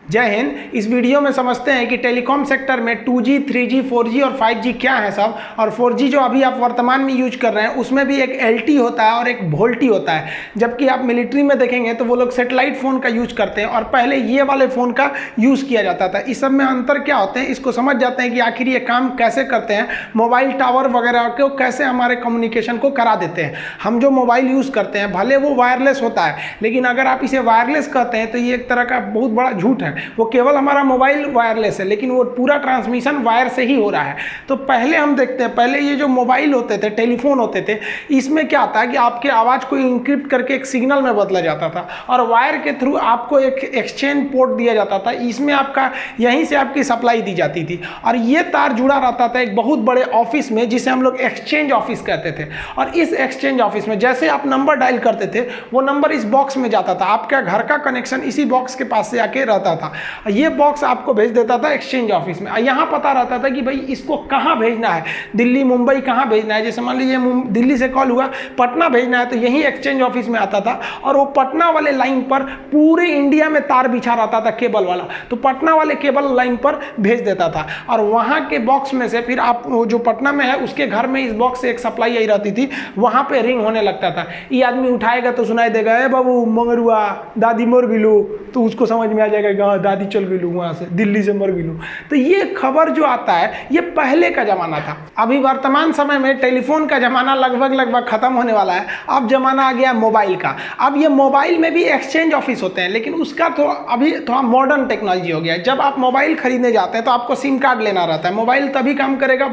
जय हिंद। इस वीडियो में समझते हैं कि टेलीकॉम सेक्टर में 2G, 3G, 4G और 5G क्या है सब। और 4G जो अभी आप वर्तमान में यूज कर रहे हैं उसमें भी एक LT होता है और एक VoLTE होता है। जबकि आप मिलिट्री में देखेंगे तो वो लोग सेटेलाइट फ़ोन का यूज करते हैं और पहले ये वाले फ़ोन का यूज़ किया जाता था। इस सब में अंतर क्या होते हैं इसको समझ जाते हैं कि आखिर ये काम कैसे करते हैं। मोबाइल टावर वगैरह को कैसे हमारे कम्युनिकेशन को करा देते हैं। हम जो मोबाइल यूज़ करते हैं भले वो वायरलेस होता है, लेकिन अगर आप इसे वायरलेस कहते हैं तो ये एक तरह का बहुत बड़ा झूठ है। वो केवल हमारा मोबाइल वायरलेस है, लेकिन वो पूरा ट्रांसमिशन वायर से ही हो रहा है। तो पहले हम देखते हैं, पहले ये जो मोबाइल होते थे, टेलीफोन होते थे, इसमें क्या था कि आपके आवाज़ को इंक्रिप्ट करके एक सिग्नल में बदला जाता था और वायर के थ्रू आपको एक एक्सचेंज पोर्ट दिया जाता था। इसमें आपका यहीं से आपकी सप्लाई दी जाती थी और ये तार जुड़ा रहता था एक बहुत बड़े ऑफिस में जिसे हम लोग एक्सचेंज ऑफिस कहते थे। और इस एक्सचेंज ऑफिस में जैसे आप नंबर डायल करते थे वो नंबर इस बॉक्स में जाता था। आपका घर का कनेक्शन इसी बॉक्स के पास से आके रहता था। ये बॉक्स आपको भेज देता था एक्सचेंज ऑफिस में। यहाँ पता रहता था कि भाई इसको कहाँ भेजना है, दिल्ली, मुंबई कहाँ भेजना है। जैसे मान लीजिए दिल्ली से कॉल हुआ, पटना भेजना है, तो यही एक्सचेंज ऑफिस में आता था और वो पटना वाले लाइन पर पूरे इंडिया में तार बिछा रहता था केबल वाला, तो पटना वाले केबल लाइन पर भेज देता था। और वहाँ के बॉक्स में से फिर आप जो पटना में है उसके घर में इस बॉक्स से एक सप्लाई आई रहती थी, वहाँ पे रिंग होने लगता था। ये आदमी उठाएगा तो सुनाई देगा, ए बाबू मंगरुआ दादी मर गिलू, तो उसको समझ में आ जाएगा कि हाँ दादी चल गिलू, वहाँ से दिल्ली से मर गिलू। तो ये खबर जो आता है ये पहले का जमाना था। अभी वर्तमान समय में टेलीफोन का जमाना लगभग खत्म होने वाला है। अब जमाना आ गया मोबाइल का। अब ये मोबाइल में भी एक्सचेंज ऑफिस होते हैं, लेकिन उसका तो अभी थोड़ा मॉडर्न टेक्नोलॉजी हो गया है। जब आप मोबाइल खरीदने जाते हैं तो आपको सिम कार्ड लेना रहता है। मोबाइल तभी काम करेगा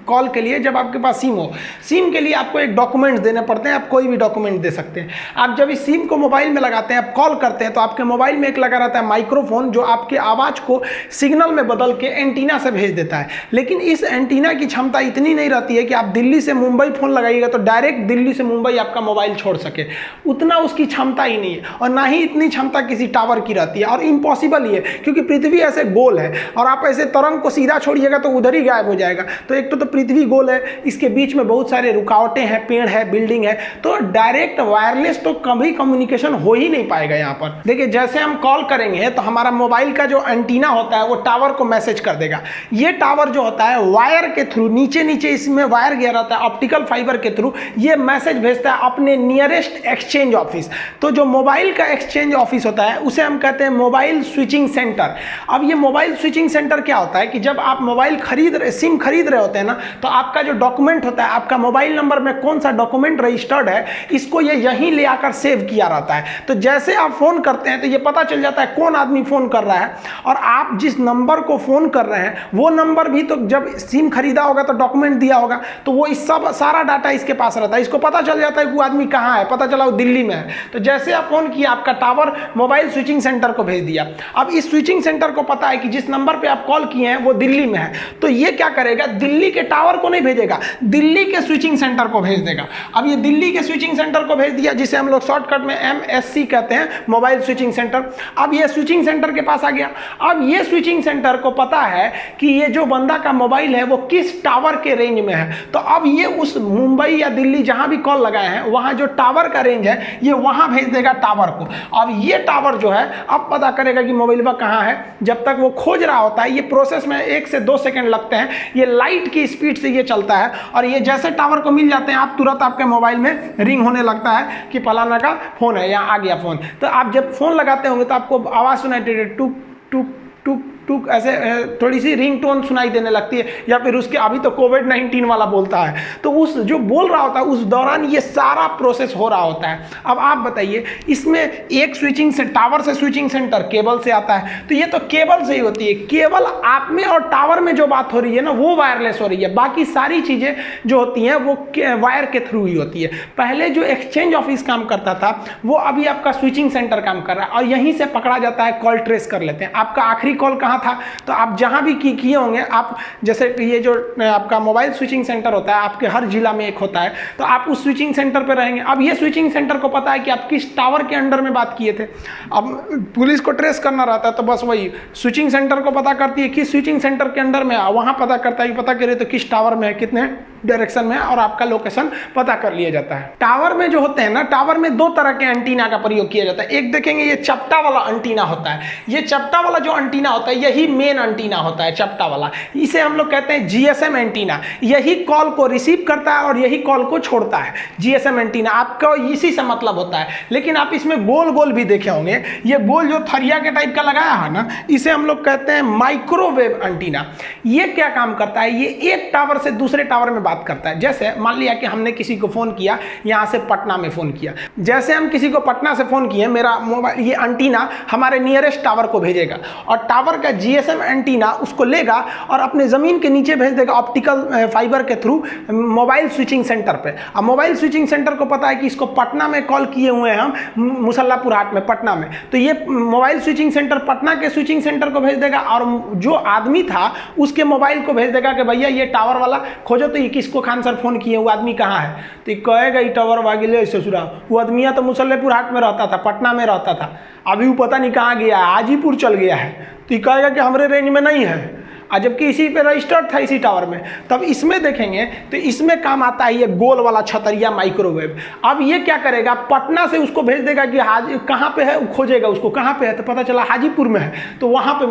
कॉल के लिए जब आपके पास सिम हो। सिम के लिए आपको एक डॉक्यूमेंट्स देने पड़ते हैं, आप कोई भी डॉक्यूमेंट दे सकते हैं। आप जब इस सिम को मोबाइल में लगाते हैं, आप कॉल करते हैं, तो आपके मोबाइल में एक लगा रहता है माइक्रोफोन जो आपके आवाज़ को सिग्नल में बदल के एंटीना से भेज देता है। लेकिन इस एंटीना की क्षमता इतनी नहीं रहती है कि आप दिल्ली से मुंबई फ़ोन लगाइएगा तो डायरेक्ट दिल्ली से मुंबई आपका मोबाइल छोड़ सके। उतना उसकी क्षमता ही नहीं है और ना ही इतनी क्षमता किसी टावर की रहती है। और इम्पॉसिबल ही है क्योंकि पृथ्वी ऐसे गोल है और आप ऐसे तरंग को सीधा छोड़िएगा तो उधर ही गायब हो जाएगा। तो एक तो पृथ्वी गोल है, इसके बीच में बहुत सारे रुकावटें हैं, पेड़ है, बिल्डिंग है, तो डायरेक्ट वायरलेस तो कभी कम्युनिकेशन हो ही नहीं पाएगा। यहाँ पर देखिए, जैसे हम कॉल करेंगे तो हमारा मोबाइल का जो एंटीना होता है वो टावर को मैसेज कर देगा। ये टावर जो होता है वायर के थ्रू, नीचे इसमें वायर गया रहता है ऑप्टिकल फाइबर के थ्रू, ये मैसेज भेजता है अपने नियरेस्ट एक्सचेंज ऑफिस। तो जो मोबाइल का एक्सचेंज ऑफिस होता है उसे हम कहते हैं मोबाइल स्विचिंग सेंटर। अब ये मोबाइल स्विचिंग सेंटर क्या होता है कि जब आप मोबाइल सिम खरीद रहे होते हैं ना, तो आपका जो डॉक्यूमेंट होता है, आपका मोबाइल नंबर में कौन सा डॉक्यूमेंट रजिस्टर्ड है, इसको ये यहीं ले आकर सेव किया रहता है। तो जैसे आप फोन करते हैं तो ये पता चल जाता है कौन आदमी फोन कर रहा है और आप जिस नंबर को फोन कर रहे हैं वो नंबर भी तो जब सिम खरीदा होगा तो डॉक्यूमेंट दिया होगा, तो वो इस सब सारा डाटा इसके पास रहता है। इसको पता चल जाता है कि वो आदमी कहाँ है, पता चला वो दिल्ली में है। तो जैसे आप फोन किया, आपका टावर मोबाइल स्विचिंग सेंटर को भेज दिया। अब इस स्विचिंग सेंटर को पता है कि जिस नंबर पे आप कॉल किए हैं वो दिल्ली में है, तो ये क्या करेगा, दिल्ली के टावर को नहीं भेजेगा, दिल्ली के स्विचिंग सेंटर को भेज देगा। अब ये दिल्ली के स्विचिंग सेंटर को भेज दिया, जिसे हम लोग शॉर्टकट में MSC कहते हैं, मोबाइल स्विचिंग सेंटर। अब ये स्विचिंग सेंटर के पास आ गया। अब ये स्विचिंग सेंटर को पता है कि ये जो बंदा का मोबाइल है वो किस टावर के रेंज में है, तो अब ये उस मुंबई या दिल्ली जहां भी कॉल लगाए हैं वहां जो टावर का रेंज है ये वहां भेज देगा टावर को। अब ये टावर जो है अब पता करेगा कि मोबाइल पर कहां है। जब तक वो खोज रहा होता है, ये प्रोसेस में 1 से 2 सेकंड लगते हैं। ये लाइट की स्पीड से ये चलता है और ये जैसे टावर को मिल जाते हैं आप तुरंत आपके मोबाइल में रिंग होने लगता है कि फलाना का फोन है, यहाँ आ गया फोन। तो आप जब फोन लगाते होंगे तो आपको आवाज सुनाई देती है, टुक टुक टुक टुक, ऐसे थोड़ी सी रिंगटोन सुनाई देने लगती है, या फिर उसके अभी तो कोविड-19 वाला बोलता है, तो उस जो बोल रहा होता है उस दौरान ये सारा प्रोसेस हो रहा होता है। अब आप बताइए, इसमें एक स्विचिंग से टावर से स्विचिंग सेंटर केबल से आता है, तो ये तो केबल से ही होती है। केवल आप में और टावर में जो बात हो रही है ना वो वायरलेस हो रही है, बाकी सारी चीज़ें जो होती हैं वो वायर के थ्रू ही होती है। पहले जो एक्सचेंज ऑफिस काम करता था वो अभी आपका स्विचिंग सेंटर काम कर रहा है और यहीं से पकड़ा जाता है, कॉल ट्रेस कर लेते हैं। आपका आखिरी कॉल कहाँ था। तो आप जहाँ भी किए होंगे, आप जैसे ये जो आपका मोबाइल स्विचिंग सेंटर होता है, आपके हर जिला में एक होता है, तो आप उस स्विचिंग सेंटर पर रहेंगे। अब ये स्विचिंग सेंटर को पता है कि आप किस टावर के अंडर में बात किए थे। अब पुलिस को ट्रेस करना रहता है, तो बस वही स्विचिंग सेंटर को पता करती है किस स्विचिंग सेंटर के अंडर में, वहाँ पता करता है कि पता करिए तो किस टावर में है, कितने डायरेक्शन में है, और आपका लोकेशन पता कर लिया जाता है। टावर में जो होते हैं ना, टावर में दो तरह के एंटीना का प्रयोग किया जाता है। एक देखेंगे ये चपटा वाला एंटीना होता है। ये चपटा वाला जो एंटीना होता है यही मेन एंटीना होता है, चपटा वाला। इसे हम लोग कहते हैं जीएसएम एंटीना। यही कॉल को रिसीव करता है और यही कॉल को छोड़ता है। जीएसएम एंटीना आपका इसी से मतलब होता है। लेकिन आप इसमें गोल गोल भी देखे होंगे, ये गोल जो थरिया के टाइप का लगाया है ना, इसे हम लोग कहते हैं माइक्रोवेव एंटीना। ये क्या काम करता है, ये एक टावर से दूसरे टावर में बात करता है। जैसे मान लिया कि हमने किसी को फोन किया, यहां से पटना में फोन किया। जैसे हम किसी को पटना से फोन किए, मेरा मोबाइल ये एंटीना हमारे नियरेस्ट टावर को भेजेगा और टावर का जीएसएम एंटीना उसको लेगा और अपने जमीन के नीचे भेज देगा ऑप्टिकल फाइबर के थ्रू मोबाइल स्विचिंग सेंटर पे। अब मोबाइल स्विचिंग सेंटर को पता है कि इसको पटना में कॉल किए हुए हैं हम, मुसल्लापुर हाट में, पटना में, तो ये मोबाइल स्विचिंग सेंटर पटना के स्विचिंग सेंटर को भेज देगा और जो आदमी था उसके मोबाइल को भेज देगा कि भैया ये टावर वाला खोजो तो ये किसको खान सर फोन किए, वो आदमी कहाँ है। तो ये कहेगा ये टावर वागिले ससुरा, वो आदमिया तो मुसल्लापुर हाट में रहता था, पटना में रहता था, अभी वो पता नहीं कहाँ गया है, हाजीपुर चल गया है। तो ये कहेगा कि हमारे रेंज में नहीं है, जबकि इसी पे रजिस्टर्ड था इसी टावर में। तब इसमें देखेंगे तो इसमें काम आता है ये गोल वाला छतरिया माइक्रोवेव। अब ये क्या करेगा, पटना से उसको भेज देगा कि कहाँ पे है, खोजेगा उसको कहाँ पे है, तो पता चला हाजीपुर में है, तो वहाँ पे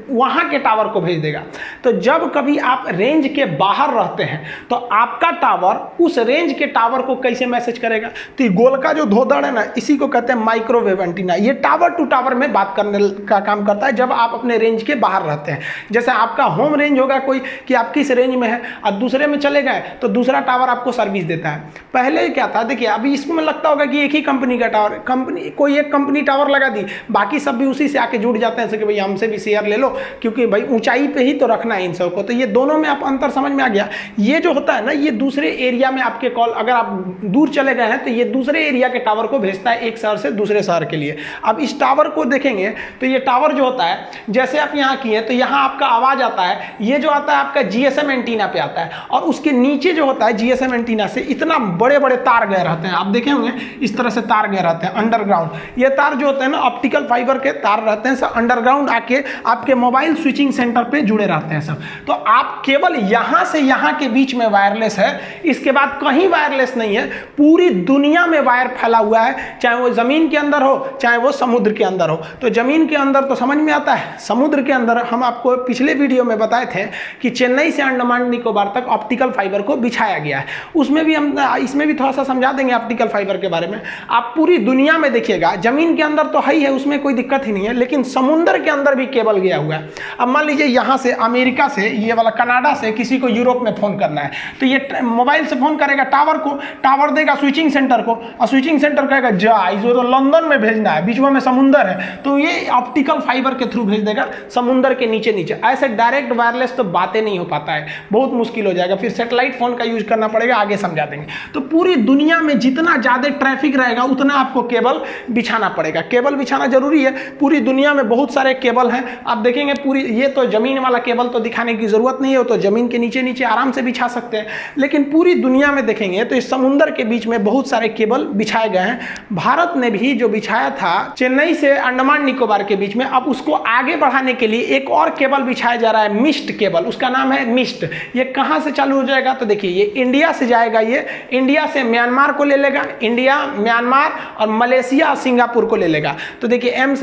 वहाँ के टावर को भेज देगा। तो जब कभी आप रेंज के बाहर रहते हैं तो आपका टावर उस रेंज के टावर को कैसे मैसेज करेगा, तो ये गोल का जो धोदड़ है ना, इसी को कहते हैं माइक्रोवेव एंटीना। ये टावर टू टावर में बात करने का काम करता है जब आप अपने रेंज के बाहर रहते हैं। जैसे आपका होम रेंज होगा कोई कि आप किस रेंज में है और दूसरे में चले गए तो दूसरा टावर आपको सर्विस देता है। पहले क्या था, देखिए अभी इसमें लगता होगा कि एक ही कंपनी का टावर, कंपनी कोई एक कंपनी टावर लगा दी, बाकी सब भी उसी से आके जुड़ जाते हैं कि भाई हमसे भी शेयर ले लो, क्योंकि भाई ऊंचाई पे ही तो रखना है इन सबको। तो ये दोनों में आप अंतर समझ में आ गया। ये जो होता है ना, ये दूसरे एरिया में आपके कॉल, अगर आप दूर चले गए हैं तो ये दूसरे एरिया के टावर को भेजता है एक शहर से दूसरे शहर के लिए। अब इस टावर को देखेंगे तो ये टावर जो होता है, जैसे आप यहाँ किए तो यहाँ आपका आवाज आता है, ये जो आता है आपका जीएसएम एंटीना पे आता है, और उसके नीचे जो होता है जीएसएम एंटीना से इतना बड़े बड़े तार गए रहते हैं, आप देखे होंगे इस तरह से तार गए रहते हैं अंडरग्राउंड। ये तार जो होते हैं ना ऑप्टिकल फाइबर के तार रहते हैं, सब अंडरग्राउंड आके आपके मोबाइल स्विचिंग सेंटर पे जुड़े रहते हैं सब। तो आप केवल यहाँ से यहाँ के बीच में वायरलेस है, इसके बाद कहीं वायरलेस नहीं है। पूरी दुनिया में वायर फैला हुआ है, चाहे वो जमीन के अंदर हो चाहे वो समुद्र के अंदर हो। तो जमीन के अंदर तो समझ में आता है, समुद्र के अंदर हम आपको पिछले वीडियो में बताए थे कि चेन्नई से अंडमान निकोबार तक ऑप्टिकल फाइबर को बिछाया गया है। उसमें भी हम इसमें भी थोड़ा सा समझा देंगे ऑप्टिकल फाइबर के बारे में। आप पूरी दुनिया में देखिएगा, जमीन के अंदर तो है ही है, उसमें कोई दिक्कत ही नहीं है, लेकिन समुद्र के अंदर भी केबल गया हुआ है। अब मान लीजिए यहाँ से अमेरिका से, ये वाला कनाडा से किसी को यूरोप में फोन करना है, तो ये मोबाइल से फोन करेगा टावर को, टावर देगा स्विचिंग सेंटर को, और स्विचिंग सेंटर कहेगा जा इसको तो लंदन में भेजना है, बीच में समुद्र है, तो ये ऑप्टिकल फाइबर के थ्रू भेज देगा समुद्र के नीचे नीचे। ऐसे डायरेक्ट वायरलेस तो बातें नहीं हो पाता है, बहुत मुश्किल हो जाएगा, फिर सैटेलाइट फोन का यूज करना पड़ेगा, आगे समझा देंगे। तो पूरी दुनिया में जितना ज्यादा ट्रैफिक रहेगा उतना आपको केबल बिछाना पड़ेगा। केबल बिछाना जरूरी है, पूरी दुनिया में बहुत सारे केबल हैं, आप देखेंगे पूरी। ये तो जमीन वाला केबल तो दिखाने की जरूरत नहीं है, वो तो जमीन के नीचे नीचे आराम से बिछा सकते हैं, लेकिन पूरी दुनिया में देखेंगे तो इस समुद्र के बीच में बहुत सारे केबल बिछाए गए हैं। भारत ने भी जो बिछाया था चेन्नई से अंडमान निकोबार के बीच में, अब उसको आगे बढ़ाने के लिए एक और केबल बिछाया जा रहा है, मिस्ट केबल, उसका नाम है मिस्ट। ये कहां से चालू हो जाएगा, तो देखिए ये इंडिया से जाएगा, ये इंडिया से म्यांमार को ले लेगा, इंडिया म्यांमार और मलेशिया सिंगापुर को ले लेगा। तो देखिए एम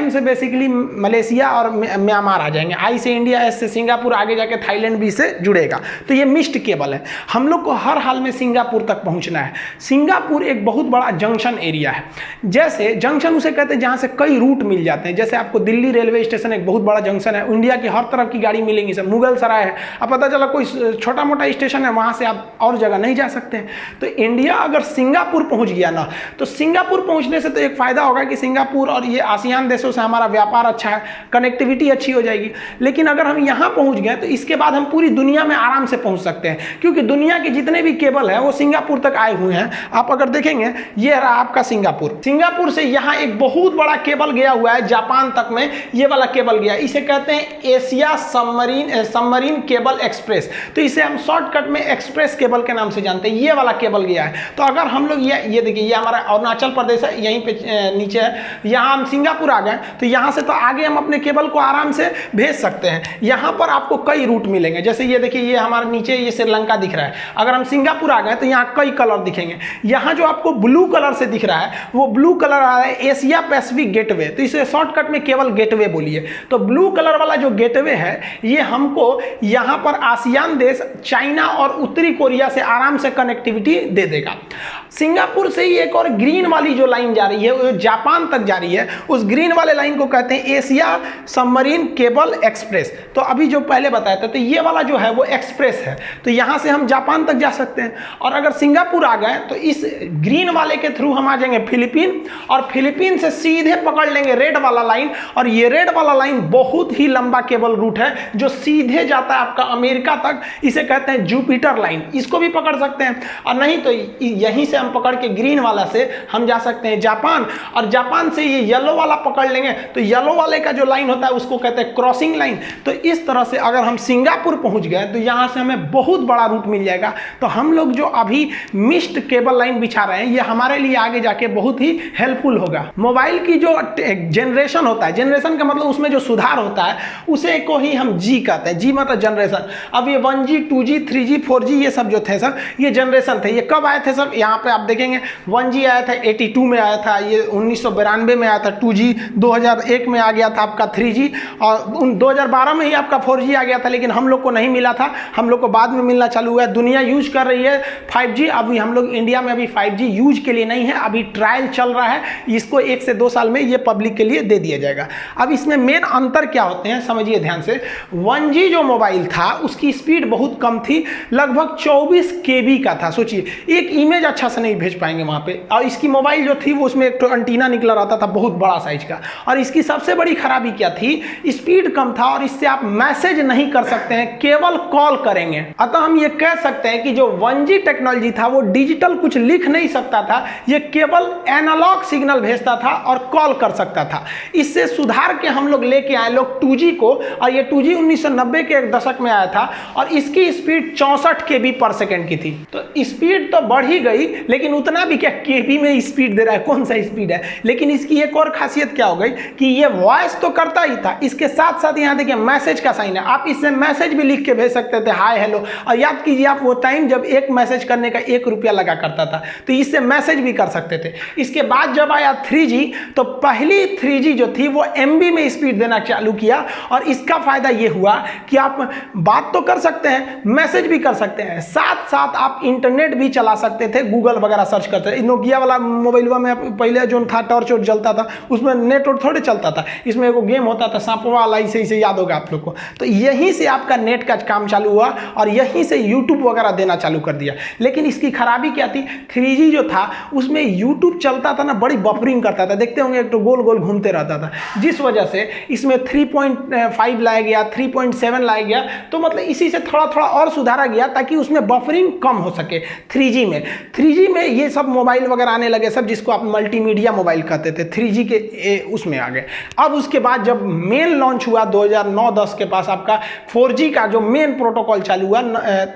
से बेसिकली मलेशिया और म्यांमार आ जाएंगे, आई से इंडिया, एस से सिंगापुर, आगे जाके थाईलैंड भी से जुड़ेगा। तो ये मिस्ट केबल है। हम लोग को हर हाल में सिंगापुर तक पहुंचना है। सिंगापुर एक बहुत बड़ा जंक्शन एरिया है। जैसे जंक्शन उसे कहते हैं जहां से कई रूट मिल जाते हैं। जैसे आपको दिल्ली रेलवे स्टेशन एक बहुत बड़ा जंक्शन है, इंडिया की हर तरफ की गाड़ी मिलेंगी सब, मुगल सराय है, अब पता चला कोई छोटा मोटा स्टेशन है वहाँ से आप और जगह नहीं जा सकते हैं। तो इंडिया अगर सिंगापुर पहुँच गया ना, तो सिंगापुर पहुँचने से तो एक फ़ायदा होगा कि सिंगापुर और ये आसियान देशों से हमारा व्यापार अच्छा है, कनेक्टिविटी अच्छी हो जाएगी। लेकिन अगर हम यहाँ पहुँच गए तो इसके बाद हम पूरी दुनिया में आराम से पहुँच सकते हैं, क्योंकि दुनिया के जितने भी केबल हैं वो सिंगापुर तक आए हुए हैं। आप अगर देखेंगे ये रहा आपका सिंगापुर, सिंगापुर से यहाँ एक बहुत बड़ा केबल गया हुआ है जापान तक में, ये वाला केबल गया, इसे कहते हैं एशिया सबमरीन केबल एक्सप्रेस। तो इसे हम शॉर्टकट में एक्सप्रेस केबल के नाम से जानते हैं, ये वाला केबल गया है। तो अगर हम लोग ये देखिए, ये हमारा अरुणाचल प्रदेश है, यहीं पे नीचे है, यहाँ हम सिंगापुर आ गए, तो यहाँ से तो आगे हम अपने केबल को आराम से भेज सकते हैं। यहाँ पर आपको कई रूट मिलेंगे, जैसे ये देखिए, ये हमारे नीचे ये श्रीलंका दिख रहा है। अगर हम सिंगापुर आ गए तो यहाँ कई कलर दिखेंगे। यहाँ जो आपको ब्लू कलर से दिख रहा है वो ब्लू कलर आ रहा है एशिया पैसिफिक गेटवे, तो इसे शॉर्टकट में केवल गेटवे बोलिए। तो ब्लू कलर वाला जो गेटवे है ये हमको यहाँ पर आसियान देश, चाइना और उत्तरी कोरिया से आराम से कनेक्टिविटी दे देगा। सिंगापुर से ही एक और ग्रीन वाली जो लाइन जा रही है वो जापान तक जा रही है, उस ग्रीन वाले लाइन को कहते हैं एशिया सबमरीन केबल एक्सप्रेस। तो अभी जो पहले बताया था, तो ये वाला जो है वो एक्सप्रेस है, तो यहाँ से हम जापान तक जा सकते हैं। और अगर सिंगापुर आ गए तो इस ग्रीन वाले के थ्रू हम आ जाएंगे फिलीपीन, और फिलीपीन से सीधे पकड़ लेंगे रेड वाला लाइन, और ये रेड वाला लाइन बहुत ही लंबा केबल रूट है जो सीधे जाता है आपका अमेरिका तक, इसे कहते हैं जुपिटर लाइन, इसको भी पकड़ सकते हैं। और नहीं तो यहीं से हम पकड़ के ग्रीन वाला से हम जा सकते हैं जापान, और जापान से ये येलो वाला पकड़ लेंगे, तो येलो वाले का जो लाइन होता है उसको कहते हैं क्रॉसिंग लाइन। तो इस तरह से अगर हम सिंगापुर पहुंच गए तो यहाँ से हमें बहुत बड़ा रूट मिल जाएगा। तो हम लोग जो अभी मिस्ड केबल लाइन बिछा रहे हैं ये हमारे लिए आगे जाके बहुत ही हेल्पफुल होगा। मोबाइल की जो जनरेशन होता है, जनरेशन का मतलब उसमें जो सुधार होता है उसे को ही हम जी कहते हैं, जी मतलब जनरेशन। अब ये 1G 2G 3G 4G ये सब जो थे सर, ये जनरेशन थे। ये कब आए थे सर? यहाँ पे आप देखेंगे 1G आया था 82 में आया था, ये 1992 में आया था 2G, 2001 में आ गया था आपका 3G, और 2012 में ही आपका 4G आ गया था, लेकिन हम लोग को नहीं मिला था, हम लोग को बाद में मिलना चालू हुआ है। दुनिया यूज कर रही है 5G, अभी हम लोग इंडिया में अभी 5G यूज के लिए नहीं है, अभी ट्रायल चल रहा है, इसको 1 से 2 साल में ये पब्लिक के लिए दे दिया जाएगा। अब इसमें मेन अंतर क्या होते हैं समझिए ध्यान से। 1G जो मोबाइल था उसकी स्पीड बहुत कम थी, लगभग 24 KB का था। सोचिए एक इमेज अच्छा से नहीं भेज पाएंगे वहाँ पे, और इसकी मोबाइल जो थी वो उसमें एक तो एंटीना निकला रहता था बहुत बड़ा साइज का, और इसकी सबसे बड़ी खराबी क्या थी, स्पीड कम था, और इससे आप मैसेज नहीं कर सकते हैं, केवल कॉल करेंगे। अतः हम ये कह सकते हैं कि जो 1G टेक्नोलॉजी था वो डिजिटल कुछ लिख नहीं सकता था, ये केवल एनालॉग सिग्नल भेजता था और कॉल कर सकता था। इससे सुधार के हम लोग लेके आए लोग 2G को, और ये 2G 1990 के एक दशक में आया था, और इसकी स्पीड 64 KB पर सेकेंड की थी। तो स्पीड तो बढ़ ही गई, लेकिन उतना भी क्या KB में स्पीड दे रहा है, कौन सा स्पीड है। लेकिन इसकी एक और खासियत क्या हो गई कि ये वॉइस तो करता ही था, इसके साथ साथ यहाँ देखिए मैसेज का साइन है, आप इससे मैसेज भी लिख के भेज सकते थे, हाय हेलो। और याद कीजिए आप वो टाइम जब एक मैसेज करने का 1 रुपया लगा करता था, तो इससे मैसेज भी कर सकते थे। इसके बाद जब आया 3G, तो पहली 3G जो थी वो MB में स्पीड देना चालू किया, और इसका फायदा ये हुआ कि आप बात तो कर सकते हैं, मैसेज भी कर सकते हैं, साथ साथ आप इंटरनेट भी चला सकते थे, गूगल वगैरह सर्च करते थे। नोकिया वाला मोबाइल में पहले जो था टॉर्च वॉर्च जलता था, उसमें नेट और थोड़े चलता था, इसमें एगो गेम होता था सांपवा वाला, इसे याद होगा आप लोग को। तो यहीं से आपका नेट का काम चालू हुआ, और यहीं से यूट्यूब वगैरह देना चालू कर दिया। लेकिन इसकी खराबी क्या थी, 3G जो था उसमें यूट्यूब चलता था ना, बड़ी बफरिंग करता था, देखते होंगे एक तो गोल गोल घूमते रहता था, जिस वजह से इसमें 3.5 लाया गया, 3.7 लाया गया। तो मतलब इसी से थोड़ा थोड़ा और सुधारा गया ताकि उसमें बफरिंग कम हो सके। 3G में ये सब मोबाइल वगैरह आने लगे सब, जिसको आप मल्टीमीडिया मोबाइल कहते थे, 3G के उसमें आ गए। अब उसके बाद जब मेन लॉन्च हुआ 2009-10 के पास आपका 4G का जो मेन प्रोटोकॉल चालू हुआ,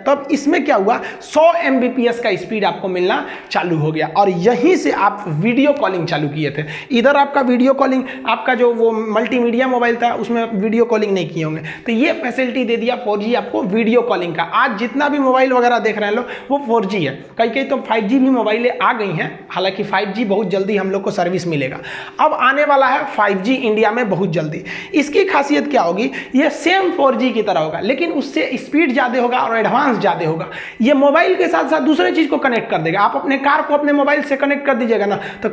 तब इसमें क्या हुआ, 100 Mbps का स्पीड आपको मिलना चालू हो गया, और यहीं से आप वीडियो कॉलिंग चालू किए थे। इधर आपका वीडियो कॉलिंग, आपका जो वो मल्टीमीडिया मोबाइल था उसमें वीडियो कॉलिंग नहीं किए होंगे, तो ये फैसिलिटी दे दिया 4G आपको वीडियो कॉलिंग का। आज जितना भी मोबाइल वगैरह देख रहे हैं लोग वो 4G है, कई तो 5G भी मोबाइलें आ गई हैं, हालांकि 5G बहुत जल्दी हम लोग को सर्विस मिलेगा। अब आने वाला है 5G इंडिया में बहुत जल्दी। इसकी खासियत क्या होगी, ये सेम 4G की तरह होगा, लेकिन उससे स्पीड ज़्यादा होगा और एडवांस ज़्यादा होगा। ये मोबाइल के साथ साथ दूसरे चीज़ को कनेक्ट कर देगा। आप अपने कार को अपने मोबाइल से कनेक्ट कर दीजिएगा ना, तो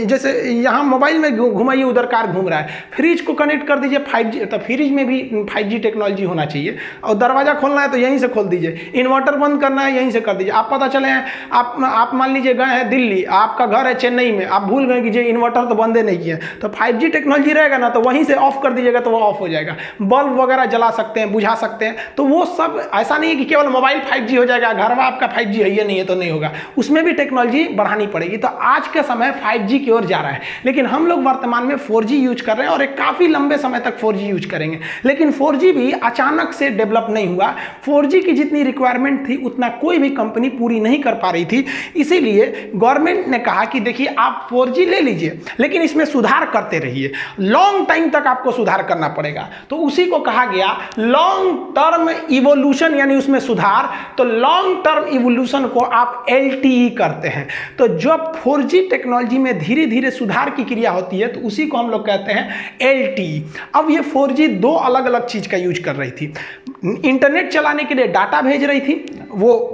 जैसे यहाँ मोबाइल में घुमाइए, उधर कार घूम रहा है, फ्रिज को कनेक्ट कर दीजिए 5G, तो फ्रिज में भी 5G टेक्नोलॉजी होना चाहिए। और दरवाज़ा खोलना है तो यहीं से खोल दीजिए, इन्वर्टर बंद करना है यहीं से कर दीजिए। आप पता चले आप मान लीजिए गए हैं दिल्ली, आपका घर है चेन्नई में, आप भूल गए कि जो इन्वर्टर तो बंदे नहीं किए, तो 5G टेक्नोलॉजी रहेगा ना, तो वहीं से ऑफ कर दीजिएगा तो वो ऑफ हो जाएगा। बल्ब वगैरह जला सकते हैं, बुझा सकते हैं। तो वो सब ऐसा नहीं है कि केवल मोबाइल 5G हो जाएगा, घर में आपका 5G है ये नहीं है तो नहीं होगा, उसमें भी टेक्नोलॉजी बढ़ानी पड़ेगी। तो आज के समय 5G की ओर जा रहा है, लेकिन हम लोग वर्तमान में 4G यूज कर रहे हैं और एक काफ़ी लंबे समय तक 4G यूज करेंगे। लेकिन 4G भी अचानक से डेवलप नहीं हुआ। 4G की जितनी रिक्वायरमेंट थी उतना कोई भी कंपनी पूरी नहीं कर पा रही थी। इसीलिए गवर्नमेंट ने कहा कि देखिए आप 4G ले लीजिए, लेकिन इसमें सुधार करते रहिए, लॉन्ग टाइम तक आपको सुधार करना पड़ेगा। तो उसी को कहा गया लॉन्ग टर्म इवोल्यूशन, यानी उसमें सुधार। तो लॉन्ग टर्म इवोल्यूशन को आप LTE करते हैं। तो जब 4G टेक्नोलॉजी में धीरे धीरे सुधार की क्रिया होती है तो उसी को हम लोग कहते हैं LTE। अब ये 4G दो अलग अलग चीज का यूज कर रही थी। इंटरनेट चलाने के लिए डाटा भेज रही थी, वो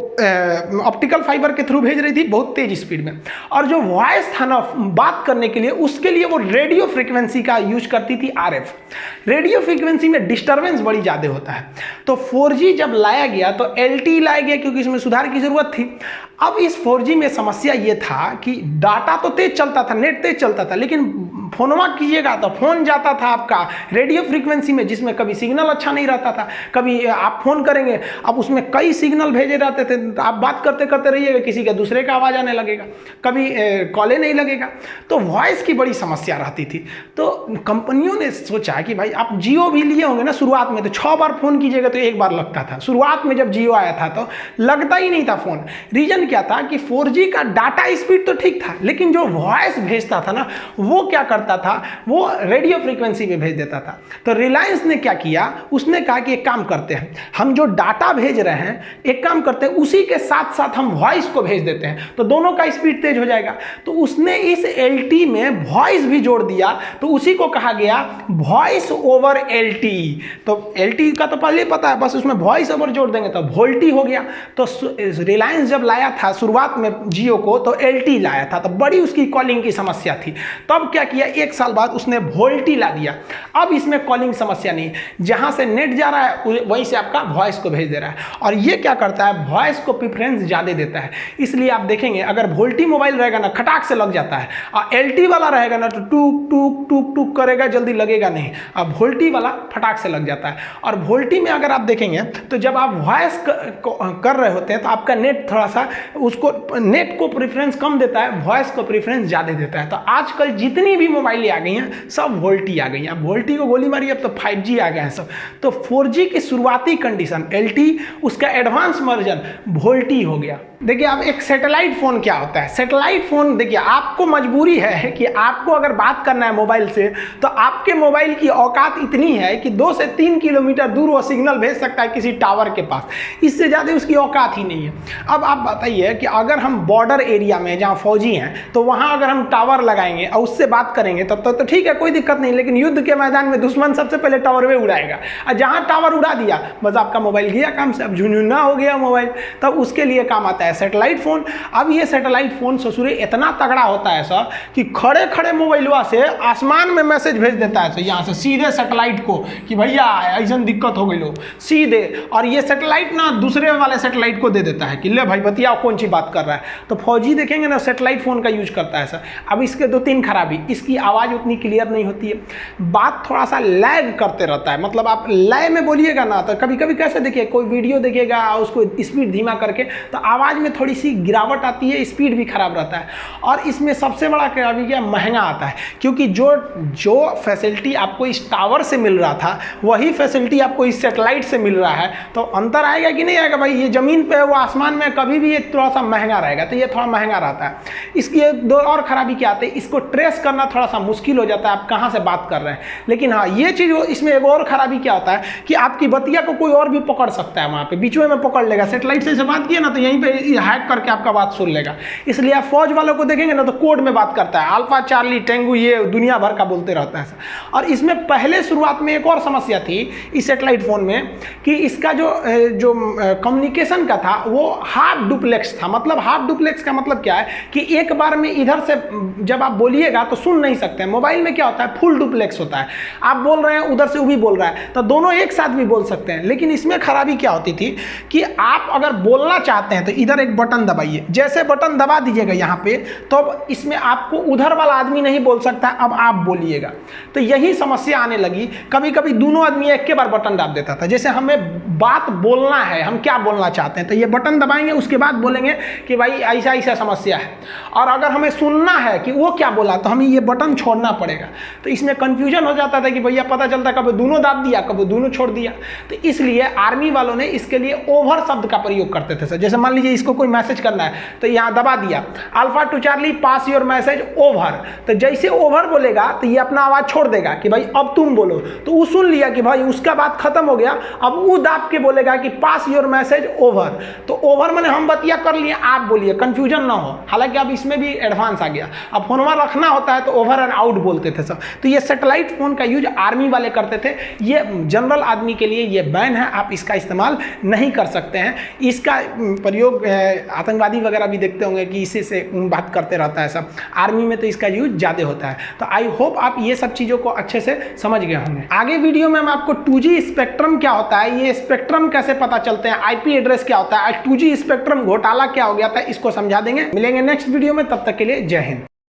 ऑप्टिकल फाइबर के थ्रू भेज रही थी बहुत तेज स्पीड में, और जो वॉइस था ना बात करने के लिए, उसके लिए वो रेडियो फ्रीक्वेंसी का यूज करती थी RF। रेडियो फ्रीक्वेंसी में डिस्टरबेंस बड़ी ज़्यादा होता है। तो 4G जब लाया गया तो LTE लाया गया क्योंकि इसमें सुधार की जरूरत थी। अब इस 4G में समस्या ये था कि डाटा तो तेज चलता था, नेट तेज चलता था, लेकिन फोनवा कीजिएगा तो फोन जाता था आपका रेडियो फ्रीक्वेंसी में, जिसमें कभी सिग्नल अच्छा नहीं रहता था। कभी आप फोन करेंगे, अब उसमें कई सिग्नल भेजे रहते थे, आप बात करते करते रहिएगा, किसी का दूसरे का आवाज़ आने लगेगा, कभी कॉले नहीं लगेगा। तो वॉइस की बड़ी समस्या रहती थी। तो कंपनियों ने सोचा कि भाई आप जियो भी लिए होंगे ना शुरुआत में, तो 6 बार फोन कीजिएगा तो 1 बार लगता था। शुरुआत में जब जियो आया था तो लगता ही नहीं था फोन। रीजन क्या था कि 4G का डाटा स्पीड तो ठीक था, लेकिन जो वॉइस भेजता था ना वो क्या करता था, वो रेडियो फ्रीक्वेंसी पे भेज देता था। तो रिलायंस ने क्या किया, उसने कहा कि एक काम करते हैं, हम जो डाटा भेज रहे हैं एक काम करते हैं उसी के साथ साथ हम वॉइस को भेज देते हैं, तो दोनों का स्पीड तेज हो जाएगा। तो उसने इस LTE में वॉइस भी जोड़ दिया, तो उसी को कहा गया वॉइस ओवर LTE। तो LTE का तो पहले पता है, बस उसमें वॉइस ओवर जोड़ देंगे तो वोल्टी हो गया। तो रिलायंस जब लाया था शुरुआत में जियो को तो LTE लाया था, तो बड़ी उसकी कॉलिंग की समस्या थी। तब क्या किया, 1 साल बाद उसने वोल्टी ला दिया। अब इसमें कॉलिंग समस्या नहीं, जहां से नेट जा रहा है वहीं से आपका वॉइस को भेज दे रहा है। और ये क्या करता है, वॉइस को प्रेफरेंस ज़्यादा देता है। इसलिए आप देखेंगे अगर वोल्टी मोबाइल रहेगा ना खटाक से लग जाता है, और LTE वाला रहेगा ना तो टूक टूक टूक टूक करेगा, जल्दी लगेगा नहीं। अब वोल्टी वाला फटाक से लग जाता है। और वोल्टी में अगर आप देखेंगे तो जब आप वॉइस कर रहे होते हैं तो आपका नेट थोड़ा सा उसको नेट को प्रेफरेंस कम देता है, वॉइस को प्रेफरेंस ज़्यादा देता है। तो आजकल जितनी भी मोबाइल आ गई हैं सब वोल्टी आ गई हैं। अब वोल्टी को गोली मारी, अब तो 5G आ गए हैं सब। तो 4G की शुरुआती कंडीशन LTE, उसका एडवांस वर्जन वोल्टी हो गया। देखिए अब एक सैटेलाइट फ़ोन क्या होता है, सैटेलाइट फ़ोन देखिए आपको मजबूरी है कि आपको अगर बात करना है मोबाइल से तो आपके मोबाइल की औकात इतनी है कि 2 से 3 किलोमीटर दूर वो सिग्नल भेज सकता है किसी टावर के पास, इससे ज़्यादा उसकी औकात ही नहीं है। अब आप बताइए कि अगर हम बॉर्डर एरिया में जहाँ फौजी हैं तो वहाँ अगर हम टावर लगाएंगे और उससे बात करेंगे तब तो ठीक है, कोई दिक्कत नहीं, लेकिन युद्ध के मैदान में दुश्मन सबसे पहले टावर में उड़ाएगा, और जहाँ टावर उड़ा दिया बस आपका मोबाइल गया काम से, अब झुनझुना हो गया मोबाइल। तब उसके लिए काम आता है सैटेलाइट फोन। अब ये सैटेलाइट फोन ससुरे इतना तगड़ा होता है सर कि खड़े खड़े मोबाइलवा से आसमान में मैसेज भेज देता है, यहाँ से सीधे सैटेलाइट को कि भैया ऐसा दिक्कत हो गई लो सीधे। और ये सैटेलाइट ना दूसरे वाले सैटेलाइट को दे देता है कि ले भाई बतिया कौन सी बात कर रहा है। तो फौजी देखेंगे ना सैटेलाइट फोन का यूज करता है सर। अब इसके 2-3 खराबी, इसकी आवाज़ उतनी क्लियर नहीं होती है, बात थोड़ा सा लैग करते रहता है, मतलब आप लय में बोलिएगा ना तो कभी कभी कैसे देखिए कोई वीडियो देखिएगा उसको स्पीड धीमा करके तो आवाज़ में थोड़ी सी गिरावट आती है, स्पीड भी खराब रहता है। और इसमें सबसे बड़ा खराबी क्या, महंगा आता है, क्योंकि जो फैसिलिटी आपको इस टावर से मिल रहा था वही फैसिलिटी आपको इस सैटेलाइट से मिल रहा है, तो अंतर आएगा कि नहीं आएगा भाई। ये ज़मीन पे है वो आसमान में, कभी भी ये थोड़ा सा महंगा रहेगा, तो ये थोड़ा महंगा रहता है। इसकी 2 और खराबी क्या आती है, इसको ट्रेस करना थोड़ा सा मुश्किल हो जाता है आप कहाँ से बात कर रहे हैं। लेकिन हाँ ये चीज़ इसमें एक और खराबी क्या होता है कि आपकी बतिया को कोई और भी पकड़ सकता है, वहाँ पे बीच में पकड़ लेगा। सैटेलाइट से बात किया ना तो यहीं पे हैक करके आपका बात सुन लेगा। इसलिए आप फौज वालों को देखेंगे ना तो कोड में बात करता है, अल्फा चार्ली टेंगू ये दुनिया भर का बोलते रहता है। और इसमें पहले शुरुआत में एक और समस्या थी इस सैटेलाइट फोन में कि इसका जो कम्युनिकेशन का था वो हाफ डुप्लेक्स था। मतलब हाफ डुप्लेक्स का मतलब क्या है कि एक बार में इधर से जब आप बोलिएगा तो सुन नहीं नहीं सकते हैं। मोबाइल में क्या होता है, फुल डुप्लेक्स होता है, आप बोल रहे हैं उधर से वो भी बोल रहा है, तो दोनों एक साथ भी बोल सकते हैं। लेकिन इसमें खराबी क्या होती थी कि आप अगर बोलना चाहते हैं तो इधर एक बटन दबाइए, जैसे बटन दबा दीजिएगा यहाँ पे, तो अब इसमें आपको उधर वाला आदमी नहीं बोल सकता, अब आप बोलिएगा। तो यही समस्या आने लगी। कभी कभी दोनों आदमी एक के बार बटन दाब देता था। जैसे हमें बात बोलना है, हम क्या बोलना चाहते हैं, तो ये बटन दबाएंगे, उसके बाद बोलेंगे कि भाई ऐसा ऐसा समस्या है। और अगर हमें सुनना है कि वो क्या बोला, तो हमें ये बटन छोड़ना पड़ेगा। तो इसमें कंफ्यूजन हो जाता था कि भैया पता चलता कभी दोनों दाब दिया, कभी दोनों छोड़ दिया। तो इसलिए आर्मी वालों ने इसके लिए ओवर शब्द का प्रयोग करते थे सर। जैसे मान लीजिए इसको कोई मैसेज करना है, तो यहाँ दबा दिया, alpha two Charlie pass your message over. तो जैसे ओवर बोलेगा तो ये अपना आवाज छोड़ देगा कि भाई अब तुम बोलो। तो वो सुन लिया कि भाई उसका बात खत्म हो गया, अब वो दाब के बोलेगा कि पास योर मैसेज ओवर। तो ओवर मैंने हम बतिया कर लिए, आप बोलिए, कंफ्यूजन ना हो। हालांकि अब इसमें भी एडवांस आ गया, अब फोनवा रखना होता है तो ओवर एंड आउट बोलते थे सब। तो ये सैटेलाइट फोन का यूज आर्मी वाले करते थे, ये जनरल आदमी के लिए ये बैन है, आप इसका इस्तेमाल नहीं कर सकते हैं। इसका प्रयोग आतंकवादी वगैरह भी देखते होंगे कि इसी से बात करते रहता है सब, आर्मी में तो इसका यूज ज़्यादा होता है। तो आई होप आप ये सब चीज़ों को अच्छे से समझ गए होंगे। आगे वीडियो में मैं आपको 2G स्पेक्ट्रम क्या होता है, ये स्पेक्ट्रम कैसे पता चलते हैं, IP एड्रेस क्या होता है, 2G स्पेक्ट्रम घोटाला क्या हो गया था, इसको समझा देंगे। मिलेंगे नेक्स्ट वीडियो में, तब तक के लिए जय हिंद।